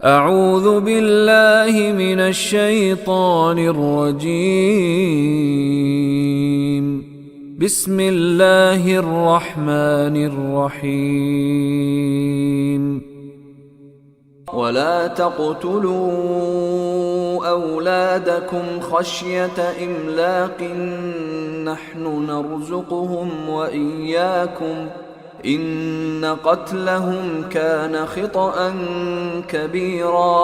أعوذ بالله من الشيطان الرجيم. بسم الله الرحمن الرحيم. ولا تقتلوا أولادكم خشية إملاق، نحن نرزقهم وإياكم، إن قتلهم كان خطأ كبيرا.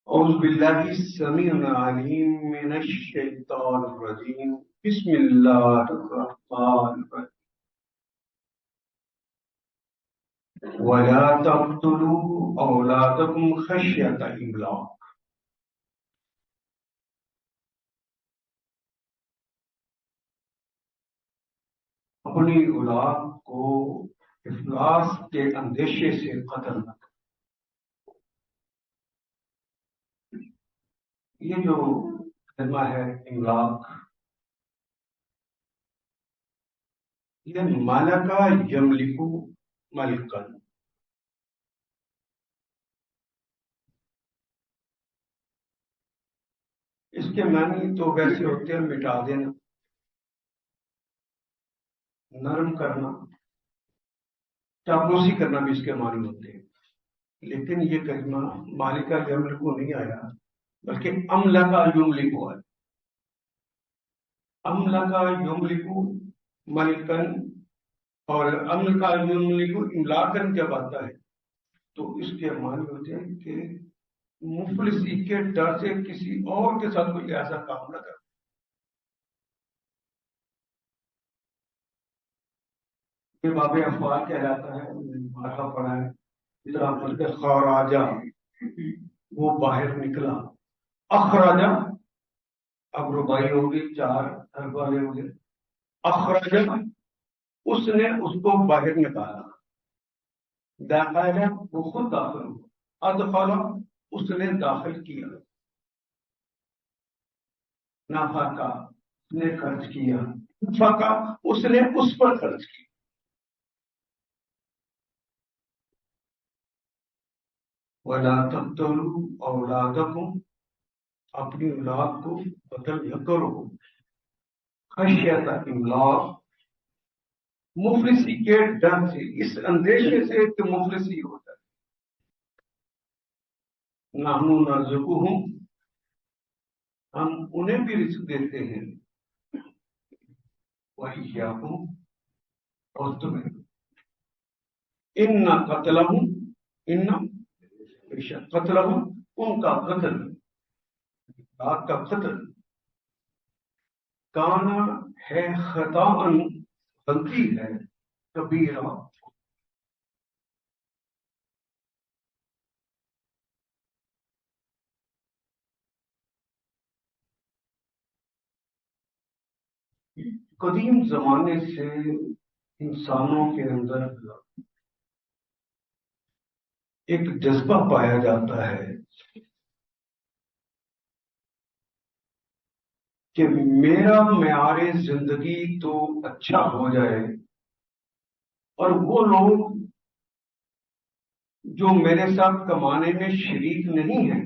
أعوذ بالله السميع العليم من الشيطان الرجيم. بسم الله الرحمن الرحيم. ولا تقتلوا أولادكم خشية إملاق. اپنی اولاد کو افلاس کے اندیشے سے قتل نہ کرو. یہ جو کلمہ ہے املاق، یہ ملکہ یملکو ملکن. اس کے معنی تو ویسے ہوتے ہیں مٹا دینا، نرم کرنا، چاپلوسی کرنا بھی اس کے معنی ہوتے ہیں. لیکن یہ کلمہ مالکہ یملکو نہیں آیا، بلکہ املکہ یملکو ہے. املکہ یملکو ملکن اور املکہ یملکو املاکن جب آتا ہے تو اس کے معنی ہوتے ہیں کہ مفلسی کے ڈر سے کسی اور کے ساتھ کوئی ایسا کام نہ کرے. یہ باب افعال کہلاتا ہے، مارکا پڑا ہے. اس طرح بولتے خراجہ، وہ باہر نکلا. اخراجہ اب ربائی ہوگی، 4 حرف والے ہوں گے. اخراجہ اس نے اس کو باہر نکالا. داخل ہے وہ خود داخل ہوا. ادخل اس نے داخل کیا. نفقہ اس نے خرچ کیا. فقہ اس نے اس پر خرچ کیا. وَلَا تَقْتُلُوا أَوْلَادَكُمْ، اپنی اولاد کو قتل نہ کرو. خشیۃ املاق، مفلسی کے ڈر سے، اس اندیشے سے کہ مفلسی ہو جائے. نحن نرزقهم، ہم انہیں بھی رزق دیتے ہیں. وَإِيَّاكُمْ، اور تمہیں. ان قتلهم، ان بے شک قتلهم، ان کا قتل، رات کا قتل، کانا ہے خطا، غلطی ہے، کبیرہ. قدیم زمانے سے انسانوں کے اندر ایک جذبہ پایا جاتا ہے کہ میرا معیار زندگی تو اچھا ہو جائے اور وہ لوگ جو میرے ساتھ کمانے میں شریک نہیں ہیں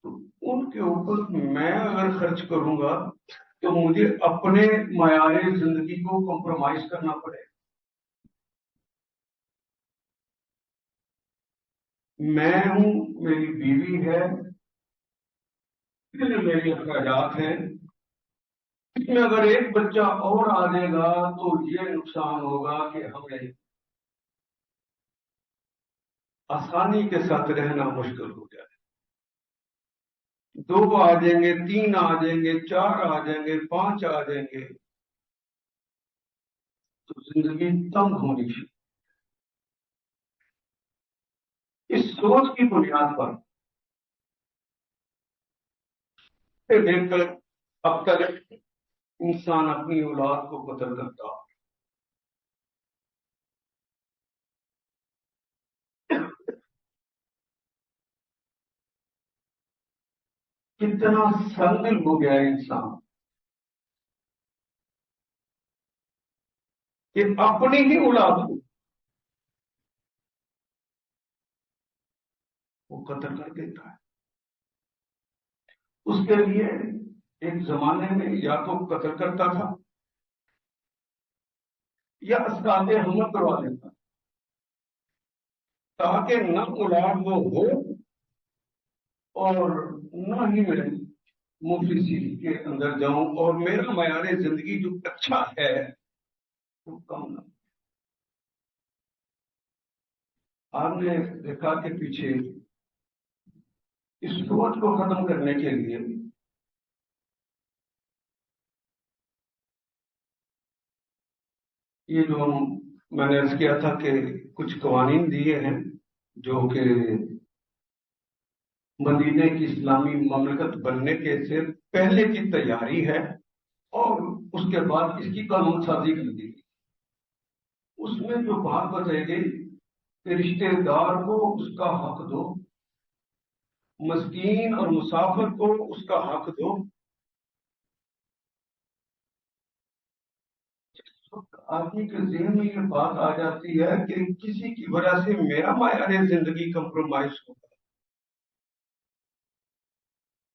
تو ان کے اوپر میں اگر خرچ کروں گا تو مجھے اپنے معیار زندگی کو کمپرومائز کرنا پڑے. میں ہوں، میری بیوی ہے، میری اخراجات ہیں. اس میں اگر ایک بچہ اور آ جائے گا تو یہ نقصان ہوگا کہ ہمیں آسانی کے ساتھ رہنا مشکل ہو جائے. 2 آ جائیں گے، 3 آ جائیں گے، 4 آ جائیں گے، 5 آ جائیں گے تو زندگی تنگ ہونی چاہیے. اس سوچ کی بنیاد پر دیکھ کر اب تک انسان اپنی اولاد کو قتل کرتا. کتنا سنگل ہو گیا ہے انسان. کہ اپنی ہی اولاد کو وہ قتل کر دیتا ہے. اس کے لیے ایک زمانے میں یا تو قتل کرتا تھا یا اسقاط حمل کروا دیتا تاکہ نہ اولاد وہ ہو اور نہ ہی میں مفلسی کے اندر جاؤں اور میرا معیار زندگی جو اچھا ہے وہ کم نہ. آپ نے دیکھا کہ پیچھے اس سوچ کو ختم کرنے کے لیے یہ جو میں نے عرض کیا تھا کہ کچھ قوانین دیے ہیں جو کہ مدینے کی اسلامی مملکت بننے کے سے پہلے کی تیاری ہے اور اس کے بعد اس کی قانون سازی کر دی گئی. اس میں جو بات بتائی گئی کہ رشتے دار کو اس کا حق دو، مسکین اور مسافر کو اس کا حق دو. آدمی کے ذہن میں یہ بات آ جاتی ہے کہ کسی کی وجہ سے میرا معیار زندگی کمپرومائز ہوگا،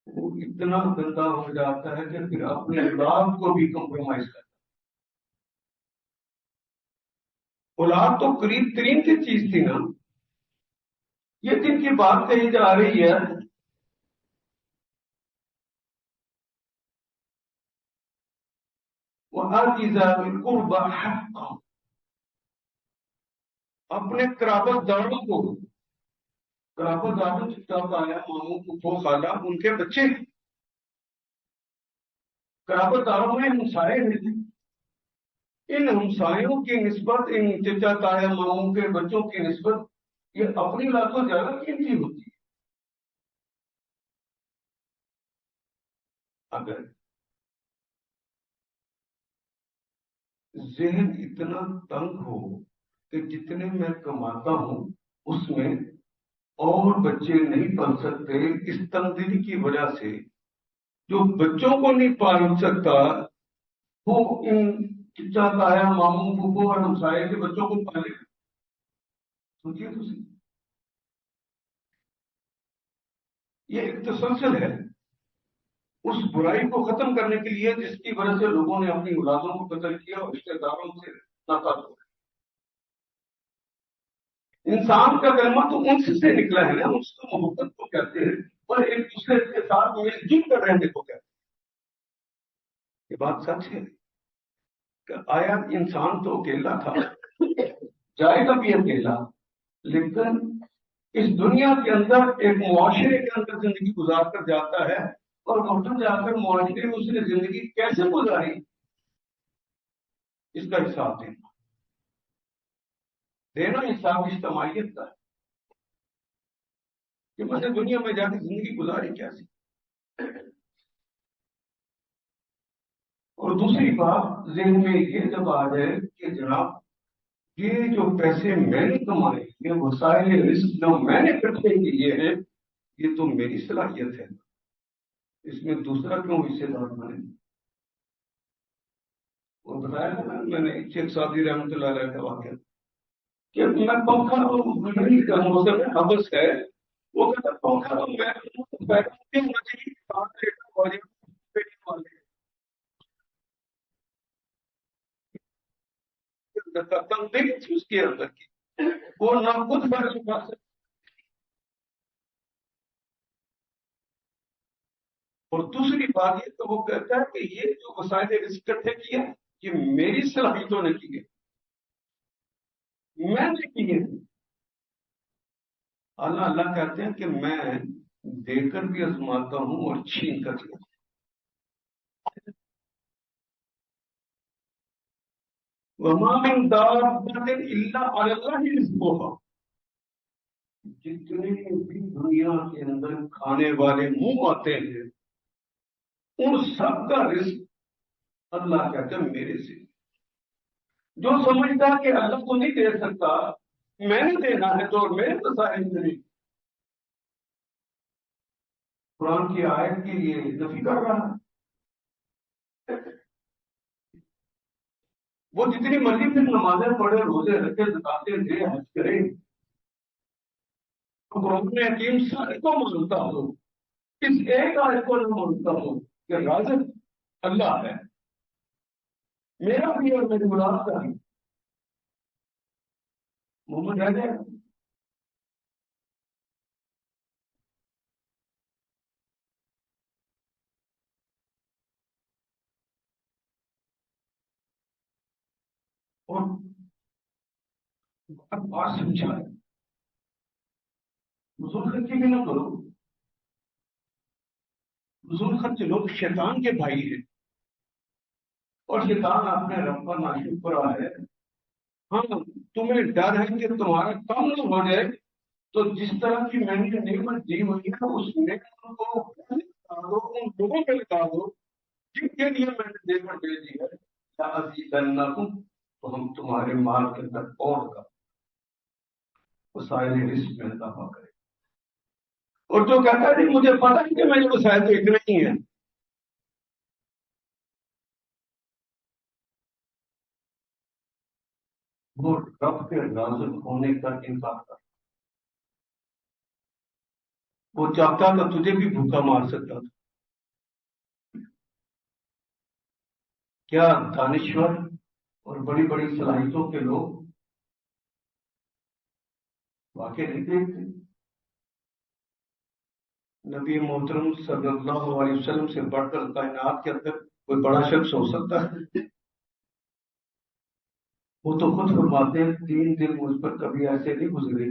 وہ اتنا گندا ہو جاتا ہے کہ پھر اپنے اولاد کو بھی کمپرومائز کرتا ہے. اولاد تو قریب ترین کی چیز تھی نا. یہ جن کی بات کہی جا رہی ہے وہ آتی ذات القربى حقا، اپنے قرابت داروں کو، قرابت داروں سے کیا آیا، ماموں پھوپھو خالہ ان کے بچے، قرابت داروں میں ہمسائے ہیں. ان ہمسایوں کی نسبت، ان چچا تایا ماموں کے بچوں کی نسبت یہ اپنی لاتوں زیادہ قیمتی ہوتی ہے. اگر ذہن اتنا تنگ ہو کہ جتنے میں کماتا ہوں اس میں اور بچے نہیں پل سکتے، اس تنگ دلی کی وجہ سے جو بچوں کو نہیں پال سکتا وہ ان چچا تایا ماموں پھوپھو اور ہمسائے کے بچوں کو پالے گا. سوچیے تو صحیح. یہ ایک تسلسل ہے اس برائی کو ختم کرنے کے لیے جس کی وجہ سے لوگوں نے اپنی اولادوں کو قتل کیا اور رشتے داروں سے ناتا توڑا. انسان کا کلمہ تو ان سے نکلا ہے نا، اس کو محبت کو کہتے ہیں اور ایک دوسرے کے ساتھ مل جل کر رہنے کو کہتے ہیں. یہ بات سچ ہے کہ آیا انسان تو اکیلا تھا، جائے گا بھی اکیلا، لیکن اس دنیا کے اندر ایک معاشرے کے اندر زندگی گزار کر جاتا ہے اور وقت جا کر معاشرے میں اس نے زندگی کیسے گزاری اس کا حساب دینا حساب اجتماعیت کا ہے کہ میں نے دنیا میں جا کے زندگی گزاری کیسے. اور دوسری بات ذہن میں یہ جب آ جائے کہ جناب یہ جو پیسے میں نے کمائے، یہ وسائل رزق جو میں نے اکٹھے کیے ہیں، یہ تو میری صلاحیت ہے، اس میں دوسرا کیوں حصے دار بنے. وہ بتایا میں نے شیخ سعدی رحمۃ اللہ علیہ کا واقعہ کہ میں پنکھا کا موسم حبس ہے، وہ کہتا پنکھا تو میں تنظیم تھی اس کے اندر کی، وہ نہ خود فرض اٹھا سکتا. اور دوسری بات یہ تو وہ کہتا ہے کہ یہ جو وسائل رزق اکٹھے کیے یہ میری صلاحیتوں نے کیے، میں نے کیے. اللہ کہتے ہیں کہ میں دے کر بھی آزماتا ہوں اور چھین کر بھی. وما من دابۃ الا علی اللہ رزقها، جتنے بھی دنیا کے اندر کھانے والے منہ آتے ہیں ان سب کا رزق اللہ کہتے ہیں میرے سے. جو سمجھتا کہ اللہ کو نہیں دے سکتا، میں نے دینا ہے تو میرے وسائل سے. قرآن کی آیت کی یہ نفی کر رہا ہے. وہ جتنی مرضی پھر نمازیں پڑھے، روزے رکھے، زکاتیں دے، حج کرے، قرآن حکیم سارے کو مانتا ہو، اس ایک آیت کو نہ مانتا ہو کہ رازق اللہ ہے، میرا بھی اور میری مراد کا بھی، محمد رہ جائے گا۔ اور اب بات سمجھا ہے، فضول خرچی بھی نہ کرو، فضول خرچ لوگ شیطان کے بھائی ہیں، اور شیطان اپنے رب پر ناشکر ہے۔ ہاں، تمہیں ڈر ہے کہ تمہارا کم نہ ہو جائے، تو جس طرح کی میں نے نعمت دی ہوئی ہے اس نعمت کو لگا دو، ان لوگوں پہ لگا دو جن کے لیے میں نے نعمت دے دی ہے، لَأَزِيدَنَّكُمْ، تو ہم تمہارے مال کے اندر اور کا وسائل رزق میں اضافہ کریں۔ اور جو کہتا ہے کہ مجھے پتا ہے کہ میرے وسائل تو اتنے ہی ہیں، وہ رب کے رازق ہونے کا انکار کرتا۔ وہ چاہتا تھا تجھے بھی بھوکا مار سکتا تھا۔ کیا دانشور اور بڑی بڑی صلاحیتوں کے لوگ واقع نہیں دیکھتے؟ نبی محترم صلی اللہ علیہ وسلم سے بڑھ کر کائنات کے اندر کوئی بڑا شخص ہو سکتا ہے؟ وہ تو خود فرماتے ہیں 3 دن مجھ پر کبھی ایسے نہیں گزرے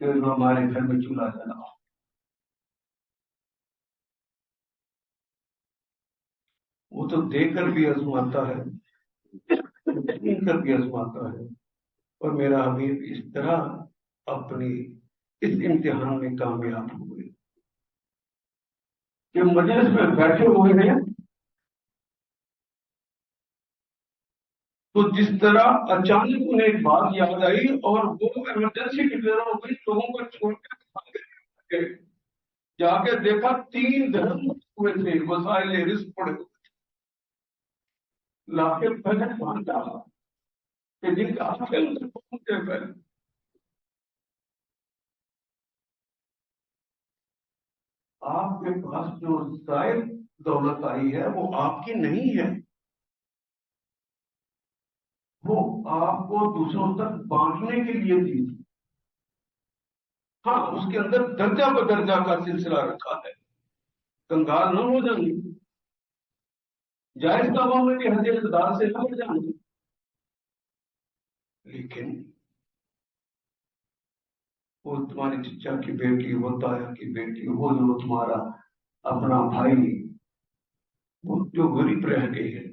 کہ ہمارے گھر میں چولہا جلا ہو۔ وہ تو دے کر بھی آزماتا ہے، چھین کر بھی آزماتا ہے، اور میرا حبیب اس طرح اپنی اس امتحان میں کامیاب ہوئے کہ مجلس میں بیٹھے ہوئے ہیں تو جس طرح اچانک انہیں ایک بات یاد آئی اور وہ ایمرجنسی ڈکلیئر ہو گئی، لوگوں کو چھوڑ کے جا کے دیکھا 3 دھرم ہوئے تھے، وسائل رزق پڑے ہوئے، لا کے پہلے مانتا کہ جن کا حق ہے ان سے پہنچے پہلے۔ آپ کے پاس جو زائد دولت آئی ہے وہ آپ کی نہیں ہے، وہ آپ کو دوسروں تک بانٹنے کے لیے دی تھی۔ ہاں، اس کے اندر درجہ بدرجہ کا سلسلہ رکھا ہے، کنگال نہ ہو جائیں گے، جائز کاموں میں بھی حد اقدار سے نہ ہو جائیں گے، لیکن وہ تمہاری چچا کی بیٹی، وہ تایا کی بیٹی، وہ جو تمہارا اپنا بھائی، وہ جو غریب رہ گئے ہیں،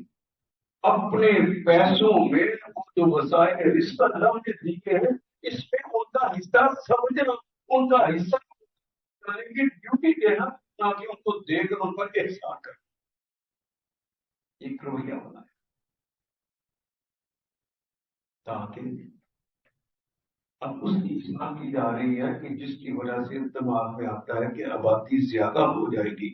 اپنے پیسوں میں وہ جو وسائل رزق اللہ نے دیے ہیں، اس میں ان کا حصہ سمجھنا، ان کا حصہ کرنے کی ڈیوٹی دینا، نہ کہ ان کو دے کر ان پر احسان کرنا، ایک رویہ بنایا تاکہ اب اس کی اصلاح کی جا رہی ہے کہ جس کی وجہ سے دماغ میں آتا ہے کہ آبادی زیادہ ہو جائے گی،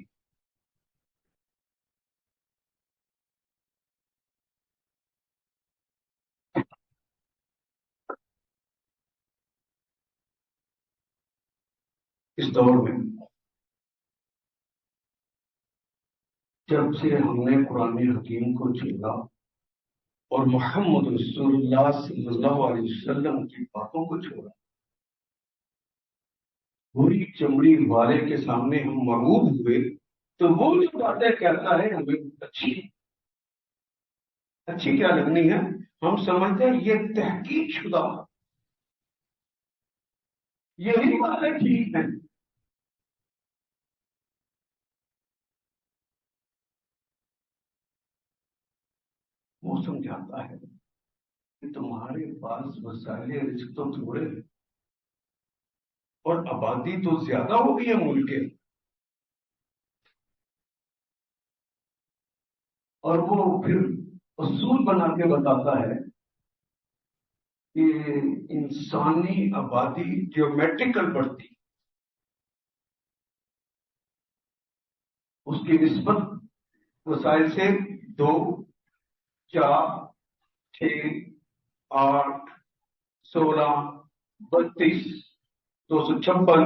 اس دور میں جب سے ہم نے قرآن حکیم کو چھوڑا اور محمد رسول اللہ صلی اللہ علیہ وسلم کی باتوں کو چھوڑا، بری چمڑی والے کے سامنے ہم مرغوب ہوئے تو وہ جو باتیں کہتا ہے ہمیں اچھی اچھی کیا لگنی ہے، ہم سمجھتے ہیں یہ تحقیق شدہ، یہی باتیں ٹھیک ہیں۔ وہ سمجھاتا ہے کہ تمہارے پاس وسائل رزق تو تھوڑے ہیں اور آبادی تو زیادہ ہو گئی ہے ملک کے، اور وہ پھر اصول بنا کے بتاتا ہے کہ انسانی آبادی جیومیٹریکل بڑھتی، اس کی نسبت وسائل سے 2، 4، 6, 8, 16, 32, 256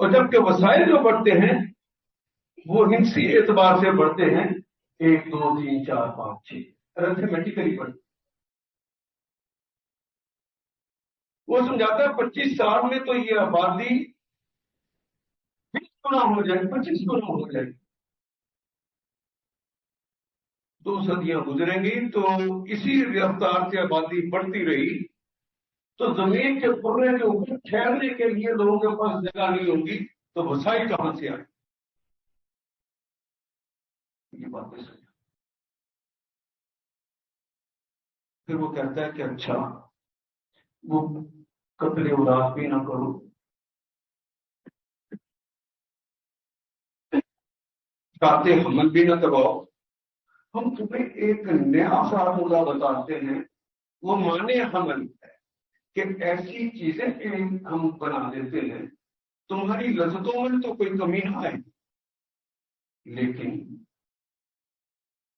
اور جبکہ وسائل جو بڑھتے ہیں وہ ہندسی اعتبار سے بڑھتے ہیں 1 2 3 4 5 6 ارتھمیٹیکلی بڑھتے. وہ سمجھاتا ہے 25 سال میں تو یہ آبادی 20 گنا ہو جائے, 25 گنا ہو جائے. 2 صدیاں گزریں گی تو اسی رفتار سے آبادی بڑھتی رہی تو زمین کے پڑنے کے اوپر ٹھہرنے کے لیے لوگوں کے پاس جگہ نہیں ہوگی تو وسائل کہاں سے آئے. یہ باتیں سمجھ. پھر وہ کہتا ہے کہ اچھا وہ قتل اولاد بھی نہ کرو, قاطع حمل بھی نہ کرواؤ, ہم تمہیں ایک نیا فارمولہ بتاتے ہیں. وہ مانے حمل ہے کہ ایسی چیزیں ہم بنا دیتے ہیں تمہاری لذتوں میں تو کوئی کمی نہ آئے, لیکن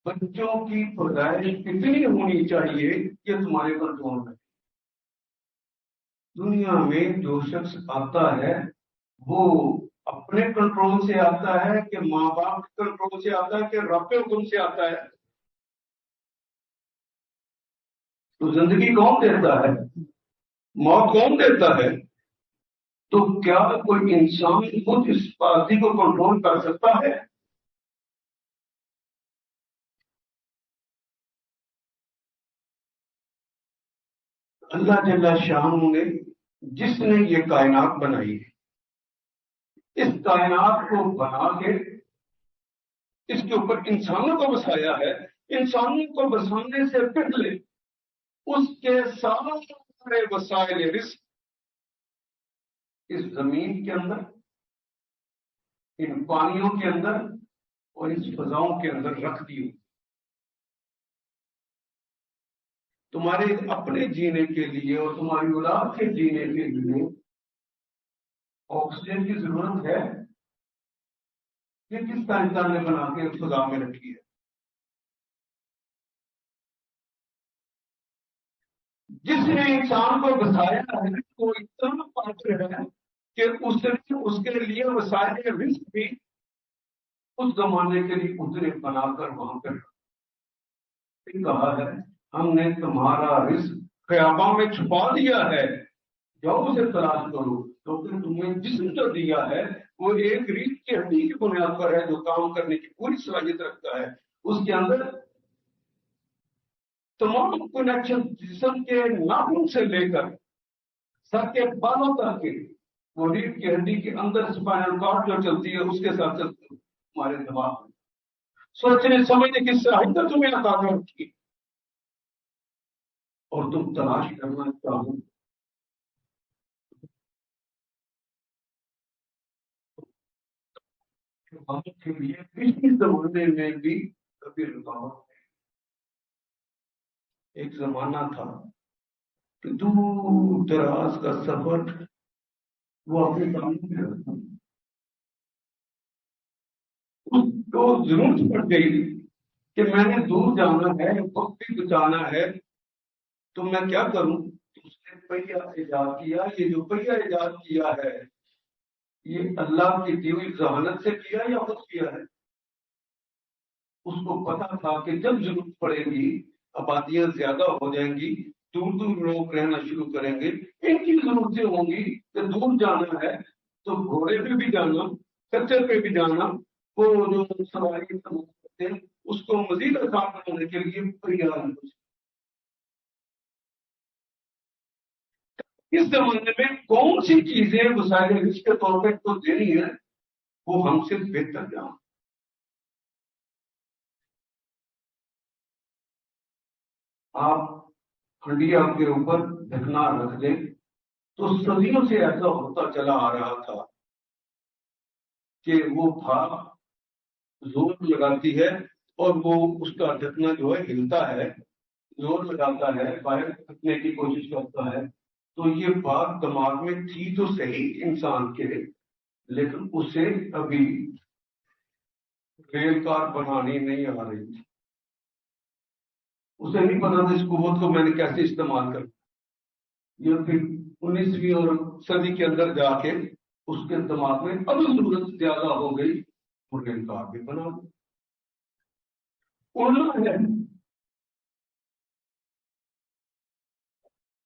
بچوں کی پیدائش کتنی ہونی چاہیے یہ تمہارے کنٹرول میں. دنیا میں جو شخص آتا ہے وہ اپنے کنٹرول سے آتا ہے کہ ماں باپ کے کنٹرول سے آتا ہے کہ رب کے حکم سے آتا ہے؟ تو زندگی کون دیتا ہے, موت کون دیتا ہے؟ تو کیا کوئی انسان خود اس بازی کو کنٹرول کر سکتا ہے؟ اللہ جل شانہ نے جس نے یہ کائنات بنائی ہے, اس کائنات کو بنا کے اس کے اوپر انسانوں کو بسایا ہے. انسانوں کو بسانے سے پہلے اس کے سارے وسائل رزق اس زمین کے اندر, ان پانیوں کے اندر اور اس فضاؤں کے اندر رکھ دی. تمہارے اپنے جینے کے لیے اور تمہاری اولاد کے جینے کے لیے آکسیجن کی ضرورت ہے. یہ کس سائنسدان نے بنا کے فضا میں رکھی ہے؟ جس نے انسان کو بسایا ہے وہ اتنا پاتر ہے کہ اس نے اس کے لیے وسائل رزق بھی اس زمانے کے لیے اتنے بنا کر وہاں پر کہا ہے ہم نے تمہارا رزق خیاباں میں چھپا دیا ہے, جاؤ اسے تلاش کرو. تو پھر تمہیں جسم جو دیا ہے وہ ایک ریڑھ کی ہڈی کی بنیاد پر ہے جو کام کرنے کی پوری صلاحیت رکھتا ہے. اس کے اندر تمام کنیکشن جسم کے ناخن سے لے کر سر کے بالوں تک کے وہ ریڑھ کی ہڈی کے اندر اسپائنل کارڈ جو چلتی ہے اس کے ساتھ چلتی ہے. تمہارے دماغ میں سوچنے سمجھنے کی صلاحیت تمہیں عطا کر رکھی اور تم تلاش کرنا چاہو کے لیے پچھلے زمانے میں بھی کبھی رکاوٹ ہے. ایک زمانہ تھا کہ دور دراز کا سفر وہ اپنے کام میں رکھتا, اس کو ضرورت پڑ گئی کہ میں نے دور جانا ہے, وقت بھی بچانا ہے, تو میں کیا کروں؟ اس نے پہیا ایجاد کیا. یہ جو پہیا ایجاد کیا ہے یہ اللہ کی دی ہوئی ذہانت سے کیا یا خود کیا ہے؟ اس کو پتا تھا کہ جب ضرورت پڑے گی آبادیاں زیادہ ہو جائیں گی, دور دور لوگ رہنا شروع کریں گے, ان کی ضرورتیں ہوں گی کہ دور جانا ہے تو گھوڑے پہ بھی جانا, کچر پہ بھی جانا, وہ جو سواری کرتے ہیں اس کو مزید آسان بنانے کے لیے پریار. اس زمانے میں کون سی چیزیں وسائل رزق کے طور پہ کو دینی ہے وہ ہم سے بہتر جان. آپ ہنڈیا کے اوپر ڈھکنا رکھ دیں تو صدیوں سے ایسا ہوتا چلا آ رہا تھا کہ وہ بھاپ زور لگاتی ہے اور وہ اس کا ڈھکنا جو ہے ہلتا ہے, زور لگاتا ہے, باہر پھینکنے کی کوشش کرتا ہے. تو یہ بات دماغ میں تھی تو صحیح انسان کے, لیکن اسے ابھی ریل کار بنانی نہیں آ رہی تھی. اسے نہیں پتا تھا اس قوت کو میں نے کیسے استعمال کرنا. یہ پھر 19ویں اور صدی کے اندر جا کے اس کے دماغ میں اب ضرورت زیادہ ہو گئی اور انکار بھی بنا دیا. الو ہے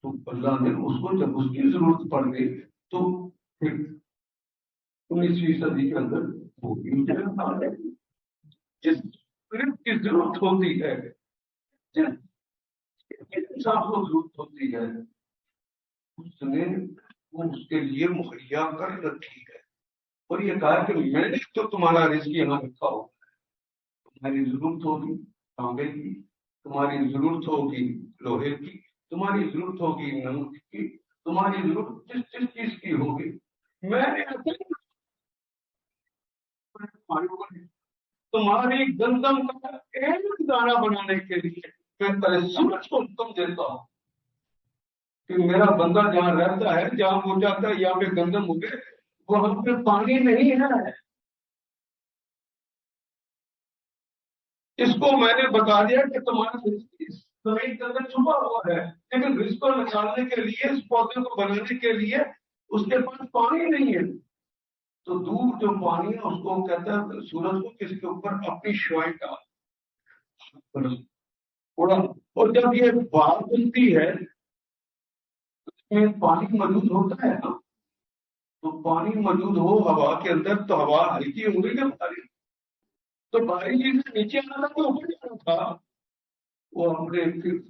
تو اللہ نے اس کو جب اس کی ضرورت پڑ گئی تو پھر 19ویں صدی کے اندر وہ جس کی ضرورت ہوتی ہے جس انسان کو ضرورت ہوتی ہے اس نے وہ اس کے لیے مہیا کر رکھی ہے اور یہ کہا کہ میں نے تو تمہارا رزق یہاں رکھا ہو. تمہاری ضرورت ہوگی تانبے کی, تمہاری ضرورت ہوگی لوہے کی, تمہاری ضرورت ہوگی نمک کی, تمہاری ضرورت جس جس چیز کی ہوگی میں نے تمہاری گندم کا ایک دانہ بنانے کے لیے میں پہلے سورج کو حکم دیتا ہوں کہ میرا بندہ جہاں رہتا ہے جہاں وہ جاتا ہے یہاں پہ گندم اگے وہاں پہ پانی نہیں ہے. اس کو میں نے بتا دیا کہ تمہارا زمین کے اندر چھپا ہوا ہے لیکن رزق کو نکالنے کے لیے اس پودے کو بنانے کے لیے اس کے پاس پانی نہیں ہے. تو دور جو پانی ہے اس کو کہتا ہے سورج کو کس کے اوپر اپنی شوائیں ڈال اڑا, اور جب یہ بات بنتی ہے اس میں پانی موجود ہوتا ہے نا, تو پانی موجود ہو ہوا کے اندر تو ہوا ہلکی ہو گئی نا بھاری, تو بھاری چیز سے نیچے آنا تھا تو اوپر جانا تھا. وہ اپنے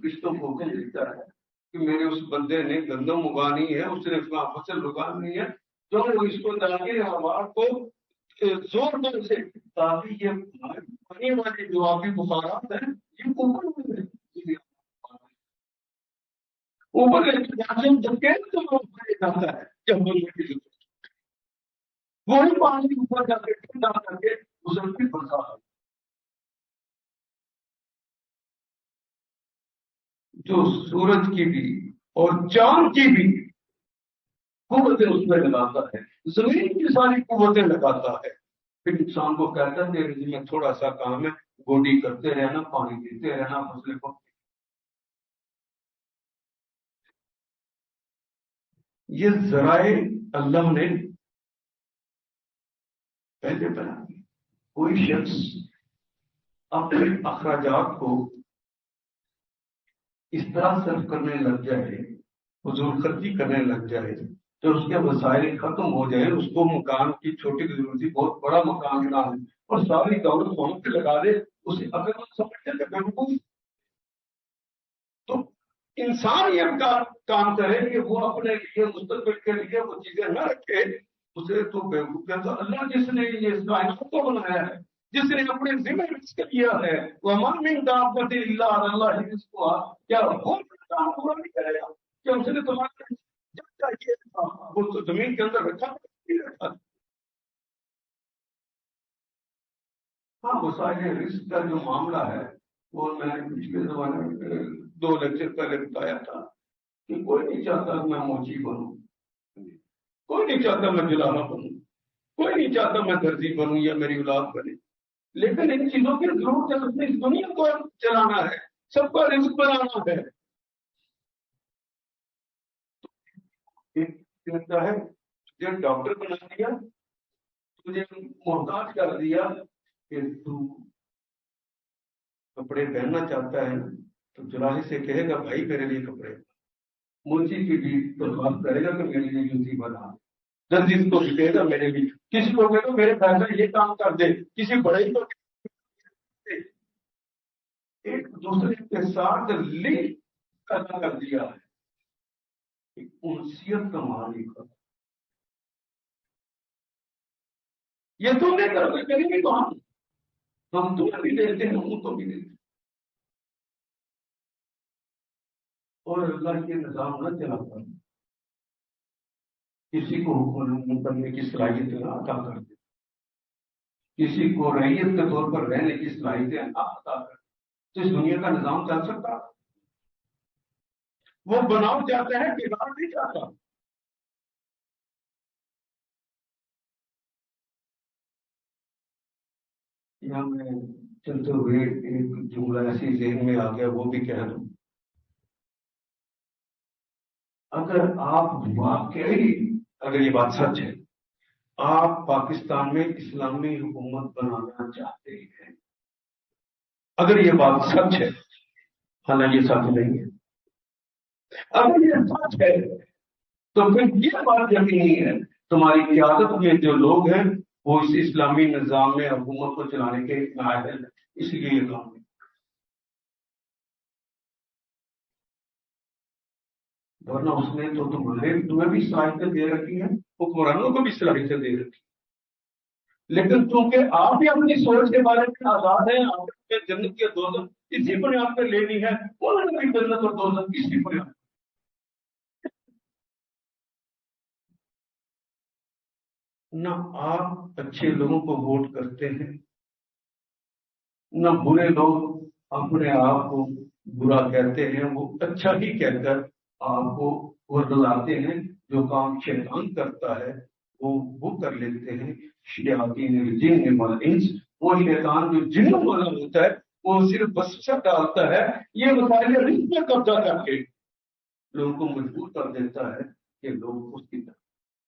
رشتوں کو حکم دیتا ہے کہ میرے اس بندے نے گندم اگانی ہے, اس نے فصل اگانی ہے, جو اس کو تاکہ ہوا کو زور دور سے تاکہ یہ پانی والے جو آپ کی بخارات ہیں یہ اوپر اوپر جاتا ہے جب بولنے کی ضرورت وہی پانی اوپر جا کے ٹھنڈا کر کے اسے بھی برسات ہے. جو سورج کی بھی اور چاند کی بھی قوتیں اس میں لگاتا ہے, زمین کی ساری قوتیں لگاتا ہے, پھر انسان کو کہتا ہے میرے جی میں تھوڑا سا کام ہے گوڈی کرتے رہنا, پانی دیتے رہنا فصلیں کو. یہ ذرائع اللہ نے پہلے بنا دی. کوئی شخص اپنے اخراجات کو اس طرح صرف کرنے لگ جائے, فضول خرچی کرنے لگ جائے تو اس کے وسائل ختم ہو جائے, اس کو مکان کی چھوٹی ضرورت بہت بڑا مکان بنا دے اور ساری دولت وہاں پہ لگا دے, اسے اگر سمجھتے کہ بیوقوف. تو انسان یہ کام کرے کہ وہ اپنے لیے مستقبل کے لیے وہ چیزیں نہ رکھے, اسے تو بیوقوف کہتا. اللہ جس نے یہ کائنات کو بنایا ہے, جس نے اپنے ذمہ رزق کیا ہے, وَمَا مِن دَابَّةٍ إِلَّا عَلَى اللَّهِ رِزْقُهَا, کیا وہ کام پورا نہیں کرے گا کہ اس نے تمہارے جب چاہیے تھا وہ تو زمین کے اندر رکھا تھا. ہاں وسائل رزق کا جو معاملہ ہے وہ میں نے پچھلے زمانے میں 2 لیکچر پہلے بتایا تھا کہ کوئی نہیں چاہتا میں موچی بنوں, کوئی نہیں چاہتا میں جلالہ بنوں, کوئی نہیں چاہتا میں درزی بنوں یا میری اولاد بنے, لیکن ان چیزوں کی ضرورت ہے, اس نے اس دنیا کو چلانا ہے, سب کا رزق بنانا ہے. کہتا ہے تجھے ڈاکٹر بنا دیا, تجھے محتاج کر دیا کہ تو کپڑے پہننا چاہتا ہے تو جراحی سے کہے گا بھائی میرے لیے کپڑے, منشی کی بھی درخواست کرے گا کہ میرے لیے جوتی بنا, درزی کو بھی کہے گا میرے لیے, کسی کو کہے گا میرے پیسے یہ کام کر دے, کسی بڑے کو ایک دوسرے کے ساتھ لنک پیدا کر دیا ہے, انسیت کا مالک. یہ تم نہیں کرو گے کریں گے تو ہم تمہیں بھی دیتے ہیں ہم تو بھی دیتے ہیں. اور اللہ کے نظام نہ چلاتا, کسی کو حکم کرنے کی صلاحیت نہ عطا کر دے, کسی کو رعیت کے طور پر رہنے کی صلاحیتیں نہ عطا کر دے, تو اس دنیا کا نظام چل سکتا؟ وہ بناؤ چاہتا ہے بگاڑ نہیں چاہتا. یہاں میں چلتے ہوئے ایک جملہ ایسی ذہن میں آ گیا، وہ بھی کہہ دوں. اگر آپ واقعی، اگر یہ بات سچ ہے، آپ پاکستان میں اسلامی حکومت بنانا چاہتے ہیں، اگر یہ بات سچ ہے، حالانکہ یہ سچ نہیں ہے، اگر یہ سچ ہے تو پھر یہ بات یقینی ہے تمہاری قیادت میں جو لوگ ہیں وہ اس اسلامی نظام میں حکومت کو چلانے کے نائب ہیں، اس لیے یہ کام ہے. ورنہ اس نے تو تمہیں بھی صلاحیتیں دے رکھی ہیں، حکمرانوں کو بھی صلاحیتیں دے رکھی، لیکن چونکہ آپ بھی اپنی سوچ کے بارے میں آزاد ہیں، آپ نے جنت کے دوزخ اسی بنیاد پہ لینی ہے، انہوں نے بھی جنت اور دوزخ اسی بنیاد. نہ آپ اچھے لوگوں کو ووٹ کرتے ہیں، نہ برے لوگ اپنے آپ کو برا کہتے ہیں، وہ اچھا ہی کہہ کر آپ کو ورگلاتے ہیں. جو کام شیطان کرتا ہے وہ کر لیتے ہیں. شیاطین الجن والانس، وہ شیطان جو جنوں والا ہوتا ہے وہ صرف وسوسہ ڈالتا ہے، یہ مسائل رزق میں قبضہ کر کے لوگوں کو مجبور کر دیتا ہے کہ لوگ اس کی طرف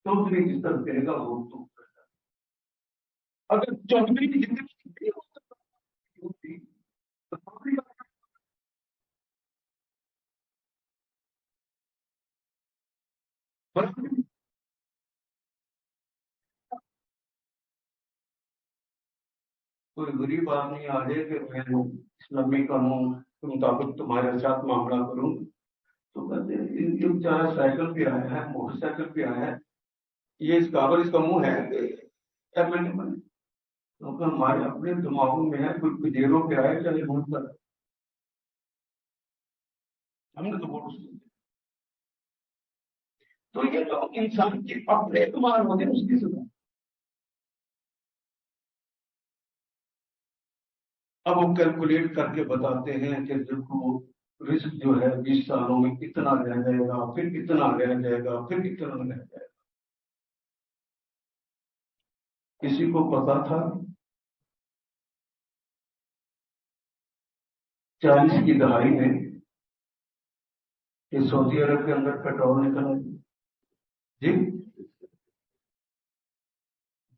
چودھری جس طرف کہے گا وہ تو کرتا ہے. اگر چودھری کی زندگی ہوتی تو چودھری کا فرق نہیں. کوئی غریب آدمی آ جائے کہ میں اسلامی قانون کے مطابق تمہارے ساتھ معاملہ کروں، تو کہتے ہیں یہ بیچارہ سائیکل پہ آیا ہے، موٹر سائیکل پہ آیا ہے، یہ اس قابل اس کا منہ ہے کہ ایم ایل اے بنے. کیونکہ ہمارے اپنے دماغوں میں ہے کوئی پجیروں پہ آئے چاہے منہ پر، ہم نے تو ووٹ اس کو دیا. تو یہ تو انسان کے اپنے دماغ ہوتے ہیں، اس کی سزا. اب وہ کیلکولیٹ کر کے بتاتے ہیں کہ دیکھو رسک جو ہے 20 سالوں میں اتنا رہ جائے گا، پھر اتنا رہ جائے گا، پھر اتنا رہ جائے گا. کسی کو پتا تھا 40 کی دہائی میں کہ سعودی عرب کے اندر پیٹرول نکلا؟ جی،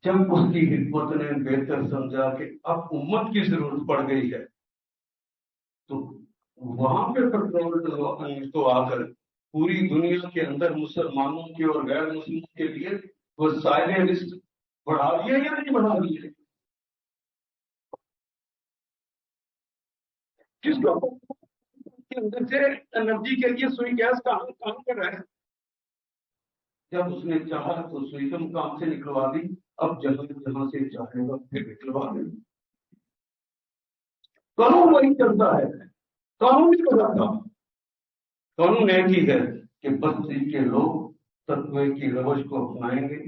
جب اس کی حکمت نے بہتر سمجھا کہ اب امت کی ضرورت پڑ گئی ہے تو وہاں پہ پیٹرول کو آ کر پوری دنیا کے اندر مسلمانوں کے اور غیر مسلموں کے لیے وسائل رزق بڑھا دیا یا نہیں بڑھا دیے؟ کس کو کے اندر سے انرجی کے لیے سوئی گیس کام کر رہا ہے؟ جب اس نے چاہا تو سوئی کے مقام سے نکلوا دی، اب جہاں جہاں سے چاہے گا پھر نکلوا دے. قانون وہی چلتا ہے، قانون نہیں بدلتا. قانون ایک ہی ہے کہ بستی کے لوگ تقوی کی روش کو اپنائیں گے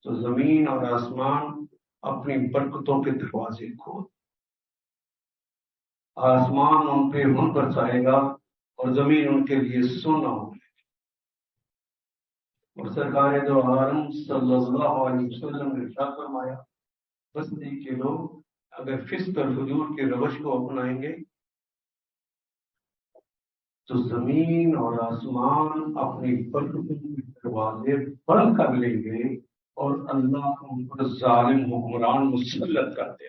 تو زمین اور آسمان اپنی برکتوں کے دروازے کھول، آسمان ان پہ ہن برسائے گا اور زمین ان کے لیے سونا ہوگی. اور سرکار دو عالم صلی اللہ علیہ وسلم نے ارشاد فرمایا بستی کے لوگ اگر فسق اور فجور کے روش کو اپنائیں گے تو زمین اور آسمان اپنی برکتوں کے دروازے بند کر لیں گے اور اللہ ان پر ظالم حکمران مسلط کر دے.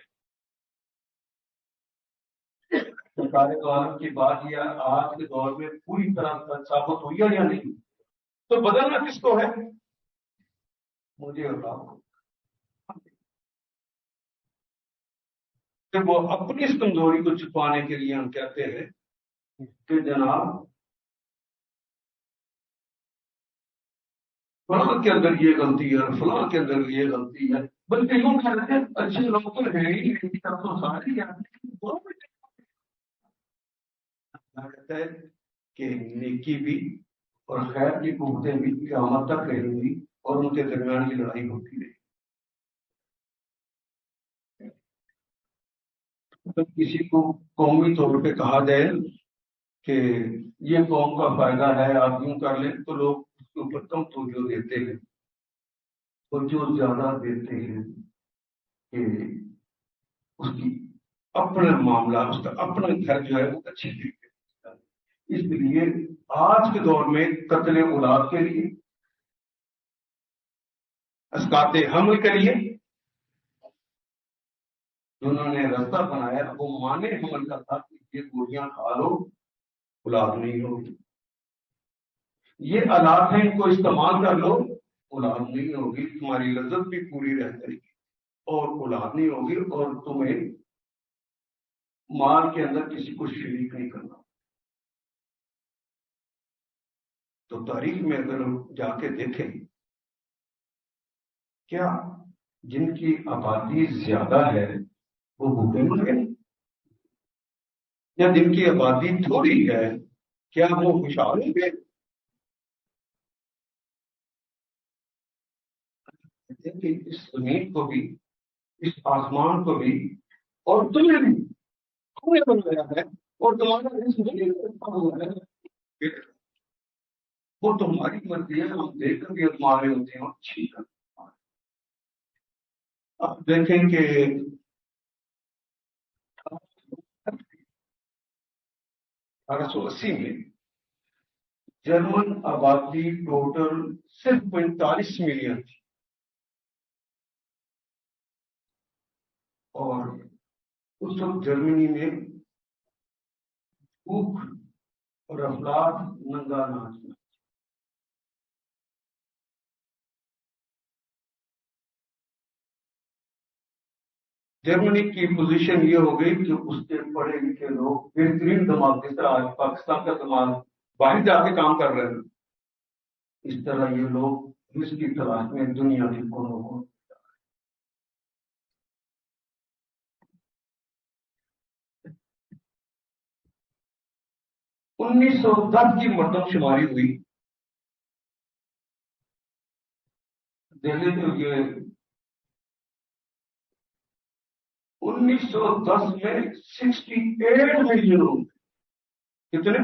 سرکار دو عالم کی بات یہ آج کے دور میں پوری طرح ثابت ہوئی ہے یا نہیں؟ تو بدلنا کس کو ہے؟ مجھے اور آپ کو. کہ وہ اپنی اس کمزوری کو چھپانے کے لیے ہم کہتے ہیں کہ جناب فلاں کے اندر یہ غلطی ہے، فلاں کے اندر یہ غلطی ہے، بلکہ یوں کہتے ہیں اچھے لوگ تو ہے ہی نہیں، تب تو سارے کہتا ہے کہ نیکی بھی اور خیر کی قوتیں بھی قیامت تک رہیں گی اور ان کے درمیان کی لڑائی ہوتی رہے گی. کسی کو قومی طور پہ کہا جائے کہ یہ قوم کا فائدہ ہے آپ یوں کر لیں تو لوگ اس کے اوپر کم توجہ دیتے ہیں، اور جو زیادہ دیتے ہیں کہ اس کی اپنا معاملہ، اس کا اپنا گھر جو ہے وہ اچھی طریقے سے۔ اس لیے آج کے دور میں قتل اولاد کے لیے، اسقاط حمل کے لیے انہوں نے رستہ بنایا، وہ مانے حمل کا تھا کہ یہ گولیاں کھا لو اولاد نہیں ہوگی، یہ آلات ہیں ان کو استعمال کر لو اولاد نہیں ہوگی، تمہاری لذت بھی پوری رہ جائے گی اور اولاد نہیں ہوگی، اور تمہیں مال کے اندر کسی کو شریک نہیں کرنا۔ تو تاریخ میں اگر جا کے دیکھیں، کیا جن کی آبادی زیادہ ہے وہ بھوکے مر گئے، یا جن کی آبادی تھوڑی ہے کیا وہ خوشحال ہو گئے؟ کہ اس زمین کو بھی، اس آسمان کو بھی، اور تمہیں بھی تمہیں بنایا ہے، اور تمہارا رزق بھی رکھا ہوا ہے، وہ تمہاری مرضی ہے، ہم دیکھ کر کے تمہارے ہوتے ہیں اور چھینک کر۔ اب دیکھیں کہ 1880 میں جرمن آبادی ٹوٹل صرف 45 ملین تھی، اور اس وقت جرمنی میں بھوک اور افراد ننگا ناچ۔ جرمنی کی پوزیشن یہ ہو گئی کہ اس کے پڑھے لکھے لوگ، بہترین دماغ، جس طرح آج پاکستان کا دماغ باہر جا کے کام کر رہے ہیں، اس طرح یہ لوگ اس کی تلاش میں دنیا کے کونوں کو۔ 1910 کی مردم شماری ہوئی دہلی میں، یہ 1910 میں 68 ملین لوگ کتنے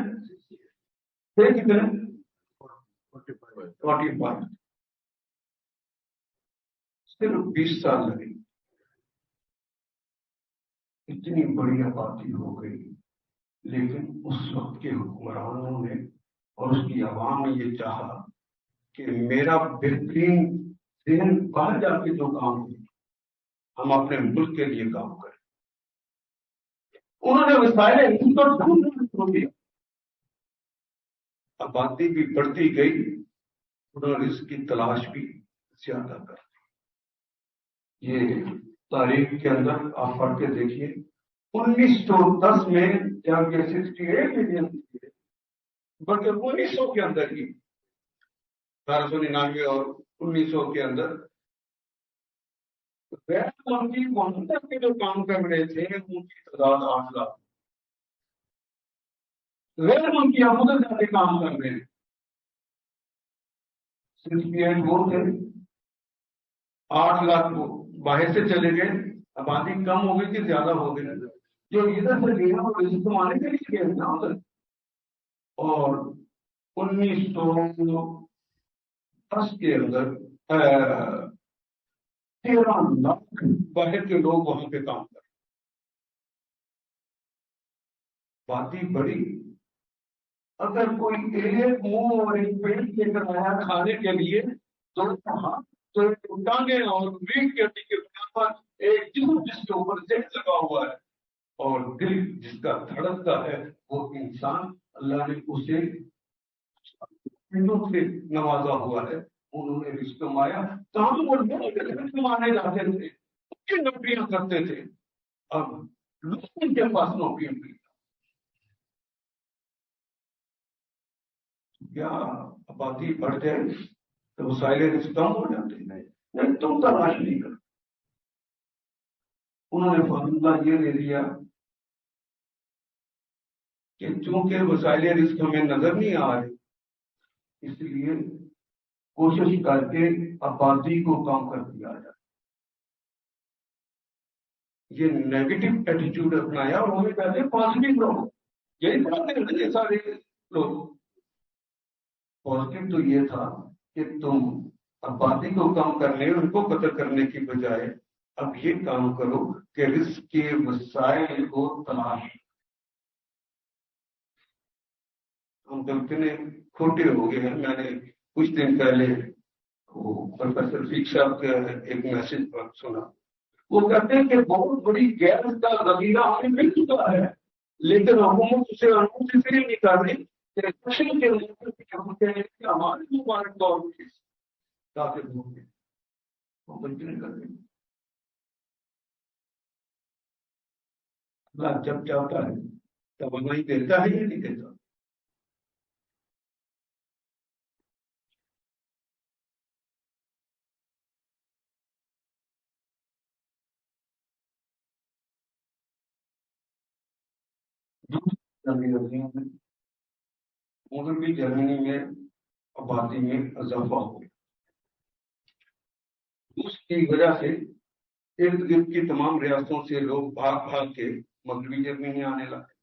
تھے، کتنے 45، صرف 20 سال لگے، اتنی بڑی آبادی ہو گئی۔ لیکن اس وقت کے حکمرانوں نے اور اس کی عوام نے یہ چاہا کہ میرا بہترین ذہن باہر جا کے جو کام ہے ہم اپنے ملک کے لیے کام کریں۔ انہوں نے وسائل ان کو ڈھونڈنا شروع کیا، آبادی بھی بڑھتی گئی، انہوں نے اس کی تلاش بھی زیادہ کر دی۔ یہ تاریخ کے اندر آپ پڑھ کے دیکھیے، 1910 میں جب یہ 68 ملین تھے، بلکہ 1900 کے اندر ہی، 1899 اور 1900 کے اندر غیر ملکی معاہدہ کے جو کام کر رہے تھے ان کی تعداد 8 لاکھ، غیر ملکی ادھر جا کے کام کر رہے ہیں 68 وہ تھے، 8 لاکھ وہ باہر سے چلے گئے، آبادی کم ہو گئی کہ زیادہ ہو گئی، جو ادھر سے گیا وہ رزق کمانے کے لیے گئے نا ادھر۔ اور 1910 کے اندر 13 لاکھ باہر کے لوگ وہاں پہ کام کر، آبادی بڑی۔ اگر کوئی ایک منہ اور ایک پیٹ لے کر آیا کھانے کے لیے تو ٹانگیں اور میٹ کے ہڈی کے برابر ایک جسم جس کے اوپر ذہن لگا ہوا ہے اور دل جس کا دھڑکتا ہے، وہ انسان اللہ نے اسے سے نوازا ہوا ہے، انہوں نے رزق کمایا، کام اور کمانے جاتے تھے، ان کی نوکریاں کرتے تھے، اب لوگ ان کے پاس نوکریاں کی۔ کیا آبادی بڑھ جائے تو وسائل رزق کم ہو جاتے ہیں؟ نہیں، تم تلاش نہیں کر۔ انہوں نے فارمولہ یہ لے لیا کہ چونکہ وسائل رزق ہمیں نظر نہیں آ رہے، اس لیے کوشش کر کے آبادی کو کم کر دیا جائے۔ یہ نیگیٹو ایٹیچیوڈ اپنایا اور ہمیں کہتے ہیں پازیٹو لوگ، یہی باتیں ہیں یہ سارے لوگ۔ پازیٹو تو یہ تھا کہ تم آبادی کو کم کرنے، ان کو قتل کرنے کی بجائے اب یہ کام کرو کہ رزق کے وسائل کو تلاش. ہم تو اتنے کھوٹے ہو گئے ہیں. میں نے کچھ دن پہلے وہ پروفیسر فیق صاحب کا ایک میسج پر سنا. وہ کہتے ہیں کہ بہت بڑی گیس کا ذخیرہ ہمیں مل چکا ہے، لیکن حکومت اسے انومتی سے نہیں کر رہی کہ نشے کے ہوتے ہیں کہ ہمارے مبارک دور میں داخل ہوں گے. وہ کچھ نہیں کر رہے. اللہ جب چاہتا ہے توانائی دیتا ہے یا نہیں دیتا؟ مغربی جرمنی میں آبادی میں اضافہ ہو گیا. اس کی وجہ سے ارد گرد کی تمام ریاستوں سے لوگ بھاگ بھاگ کے مغربی جرمنی آنے لگے.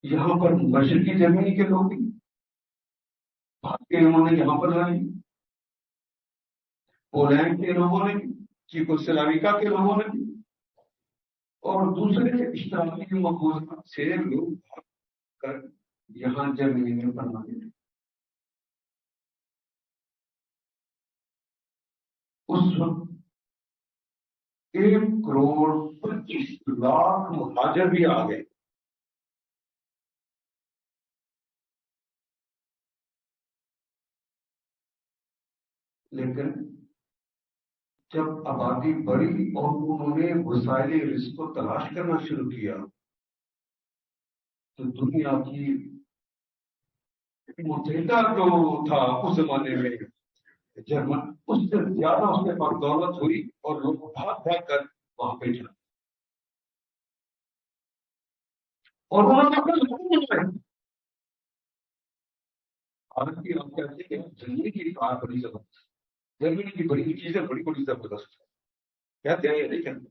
یہاں پر مشرقی جرمنی کے لوگ بھی بھاگ کے انہوں نے یہاں پر لائی. پولینڈ کے لوگوں نے، چیکوسلاویکا کے لوگوں نے، اور دوسرے اشتراکی مقبوضات سے لوگ بھاگ کر یہاں جرمنی میں بنا گئے. اس وقت 1,25,00,000 مہاجر بھی آ گئے. لیکن جب آبادی بڑھی اور انہوں نے وسائل رزق کو تلاش کرنا شروع کیا تو دنیا کی متحدہ جو تھا اس زمانے میں جرمن، اس سے زیادہ اس کے پاس دولت ہوئی اور لوگ بھاگ بھاگ کر وہاں پہ جائیں. اور انہوں نے اپنے لوگوں کو بنائے. حالانکہ آپ کہتے ہیں جرمنی کی کار بڑی زبردست، جرمنی کی بڑی چیزیں بڑی بڑی زبردست کہتے ہیں، یہ نہیں کہتے.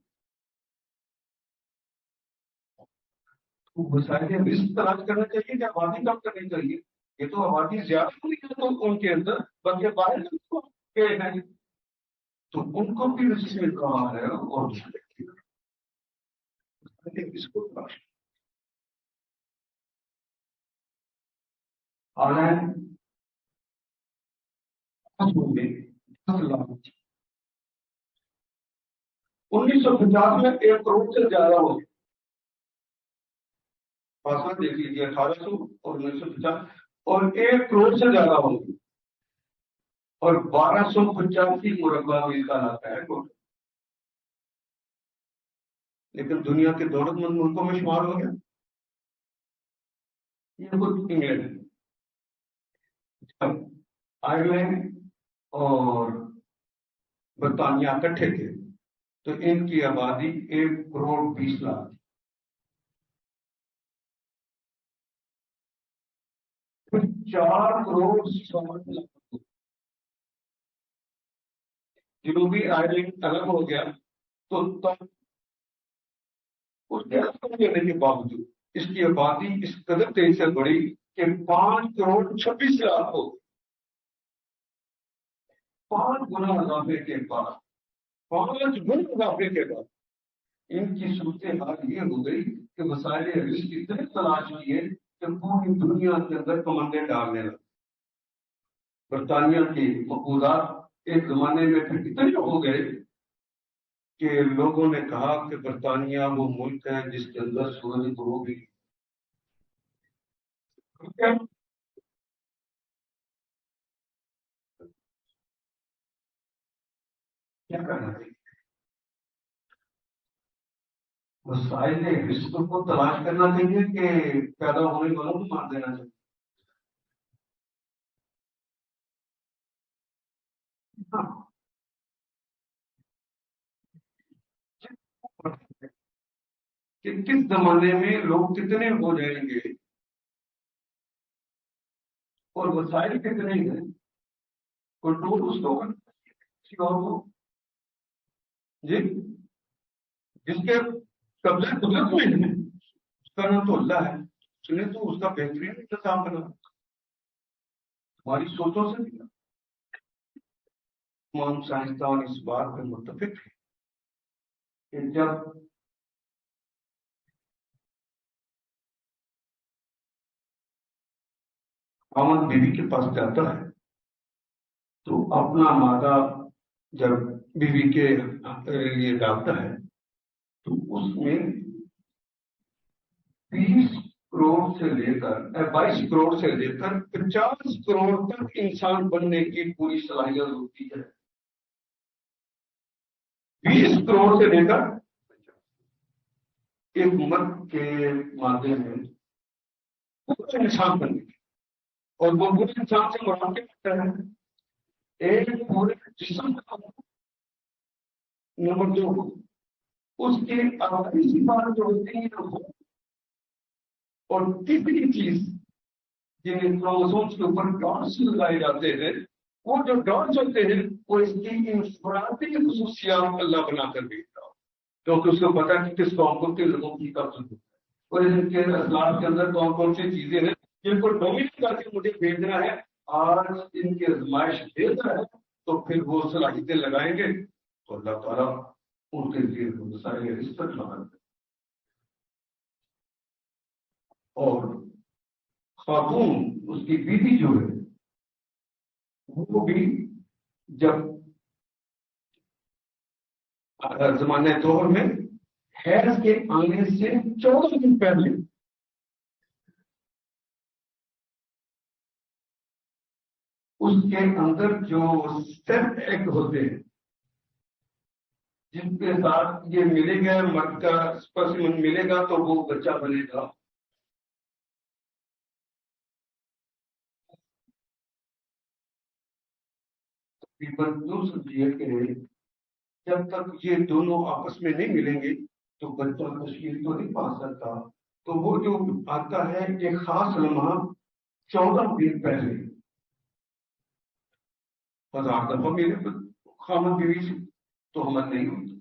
وسائل رزق تلاش کرنا چاہیے کہ آبادی کم کرنی چاہیے. یہ تو آبادی زیادہ ہوئی ہے تو ان کے اندر بلکہ باہر کے ہیں تو ان کو بھی رزق مل رہا ہے اور اس کو تلاش. آن 1950 میں 1 کروڑ سے زیادہ ہو گئے. فاصلہ دیکھ لیجیے، 1800 اور 1950 اور 1 کروڑ سے زیادہ ہو گئی. اور 1285 مربع میل کا علاقہ ہے ٹوٹل. لیکن دنیا کے دولت مند ملکوں میں شمار ہو گیا. یہ کچھ انگلینڈ، آئرلینڈ اور برطانیہ اکٹھے تھے تو ان کی آبادی 1,20,00,000. 4,60,00,000. جنوبی آئرلینڈ الگ ہو گیا تو تب اس کے الگ ہونے کے باوجود اس کی آبادی اس قدر تیزی سے بڑھی کہ 5,26,00,000 ہو گئی. 5 گنا اضافے کے بعد، 5 گنا اضافے کے بعد ان کی صورتحال یہ ہو گئی کہ وسائل رزق اتنے تلاش کیے کہ پوری دنیا کے اندر کمندیں ڈالنے لگے. برطانیہ کے مقبوضات ایک زمانے میں پھر اتنے ہو گئے کہ لوگوں نے کہا کہ برطانیہ وہ ملک ہے جس کے اندر سورج غروب بھی. کیا کرنا چاہیے؟ وسائل رزق کو تلاش کرنا چاہیے کہ پیدا ہونے والوں کو مار دینا چاہیے. کہ کس زمانے میں لوگ کتنے ہو جائیں گے اور وسائل کتنے ہیں، کنٹرول اس کو کسی اور کو جی جس کے قبضے قدرت میں ہے اس کا نام تو اللہ ہے. اس نے تو اس کا بہترین انتظام بنا ہماری سوچوں سے بھی. تمام سائنسدان اس بات پہ متفق ہیں کہ جب خاوند بیوی کے پاس جاتا ہے تو اپنا مادہ جب بیوی کے لیے ڈالتا ہے تو اس میں 20 کروڑ سے لے کر 22 کروڑ سے لے کر 50 کروڑ تک انسان بننے کی پوری صلاحیت ہوتی ہے. 20 کروڑ سے لے کر ایک مرد کے مادے میں پورا انسان بننے کی، اور وہ پورے انسان سے مراد کیا ہے؟ ایک پورے جسم کا. نمبر 2، اس کے آخری بات جو ہوتی ہے، اور تیسری چیز جن کروموسومز کے اوپر ڈاٹس لگائے جاتے ہیں، وہ جو ڈاٹس ہوتے ہیں وہ اس کی انفرادی خصوصیات اللہ بنا کر دیتا ہو، کیونکہ اس کو پتا ہے کہ کس قوم کو کن لوگوں کی کب ضرورت ہے، اور ان کے اخلاق کے اندر کون کون سی چیزیں ہیں جن کو ڈومینیٹ کر کے مجھے بھیجنا ہے. آج ان کی آزمائش دیتا ہے تو پھر وہ صلاحیتیں لگائیں گے تو اللہ تعالیٰ ان کے لیے سارے رزق لگا دیں. اور خاتون اس کی بیوی جو ہے وہ بھی جب زمانے دور میں حیض کے آنے سے 14 دن پہلے اس کے اندر جو سیل ایگ ہوتے ہیں جن کے ساتھ یہ ملے گا، مرد کا اسپرسمن ملے گا تو وہ بچہ بنے گا. یوں سمجھیے کہ جب تک یہ دونوں آپس میں نہیں ملیں گے تو بچہ تشکیل تو نہیں پا سکتا. تو وہ جو آتا ہے ایک خاص لمحہ 14 دن پہلے 1000 دفعہ میرے خامد بیوی سے تو حمل نہیں ہوتی،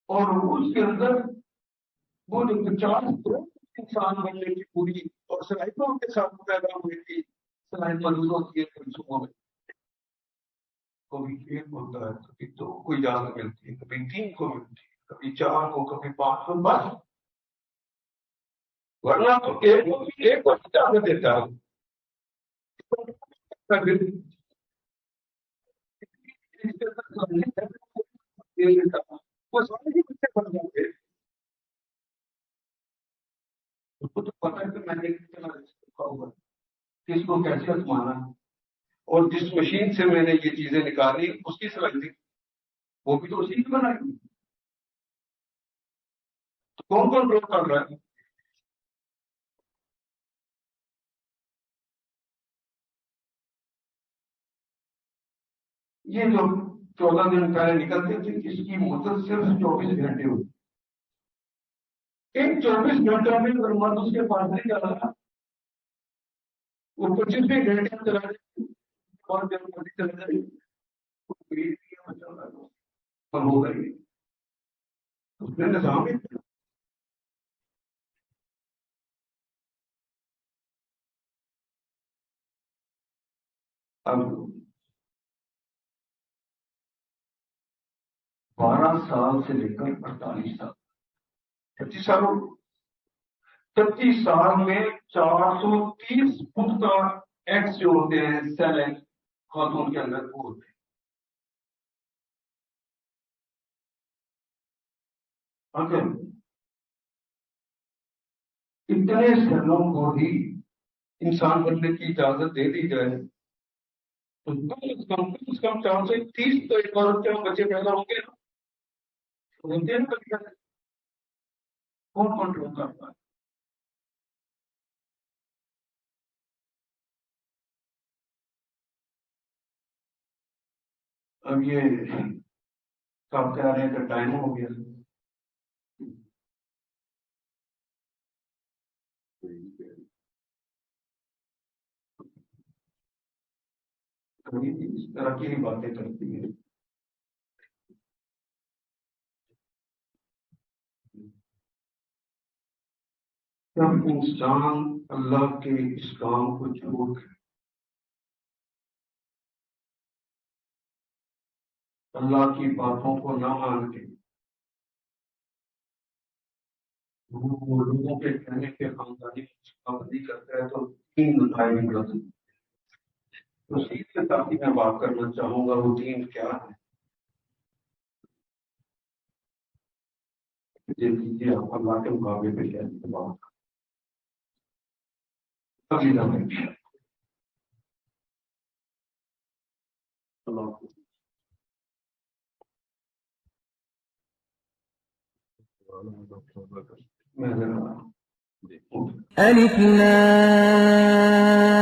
اور اس کے اندر وہ جو 50 کروڑ انسان بننے کی پوری اور صلاحیتوں کے ساتھ پیدا ہوئی تھی صلاحیت مندوں کی صبح میں کبھی ایک ہوتا ہے، کبھی 2 کو اجازت ملتی ہے، کبھی 3 کو ملتی ہے، کبھی 4 کو، کبھی 5 کو، بس. ورنہ تو ایک کو اجازت دیتا ہے. وہ سارے ہی بچے بن جاتے ہیں. اس کو تو پتا ہے کہ میں نے کتنا رکھا ہوگا، کس کو کیسے ازمانا ہے، اور جس مشین سے میں نے یہ چیزیں نکالی اس کی صلاحیت وہ بھی تو اسی کی بنائی. تو کون کنٹرول کر رہا ہے؟ یہ جو 14 دن پہلے نکلتے تھے اس کی مدت صرف 24 گھنٹے ہوتی. ان 24 گھنٹوں میں اگر مرد اس کے پاس نہیں جا رہا وہ 25ویں گھنٹے میں چلا جائے اور جب مرضی چلا جائے ہو گئی اس نے نظام ہی. اب 12 سال سے لے کر 48 سال، 36 سال 36 سال میں 430 پختہ ایکس جو ہوتے ہیں سیل خاتون کے اندر وہ ہوتے ہیں. اگر اتنے سیلوں کو ہی انسان بننے کی اجازت دے دی جائے تو کم از کم 430 تو ایک عورت کے بچے پیدا ہوں گے. ہوتے ہیں کبھی کون کنٹرول کرتا ہے؟ اب یہ کب کہہ رہے ہیں کہ ٹائم ہو گیا. اس طرح کی ہی باتیں کرتی ہیں. جب انسان اللہ کے اس کام کو چھوڑ کر اللہ کی باتوں کو نہ مان کے وہ لوگوں کے کہنے کے خاندانی پابندی کرتا ہے تو تین مسائل نکلتے ہیں۔ تو سیدھے تاکہ میں بات کرنا چاہوں گا وہ دین کیا ہے، دیکھ لیجیے آپ اللہ کے مقابلے پہ کیسے بات اگلی دفعہ اللہ حافظ۔ میں ذرا ألف لام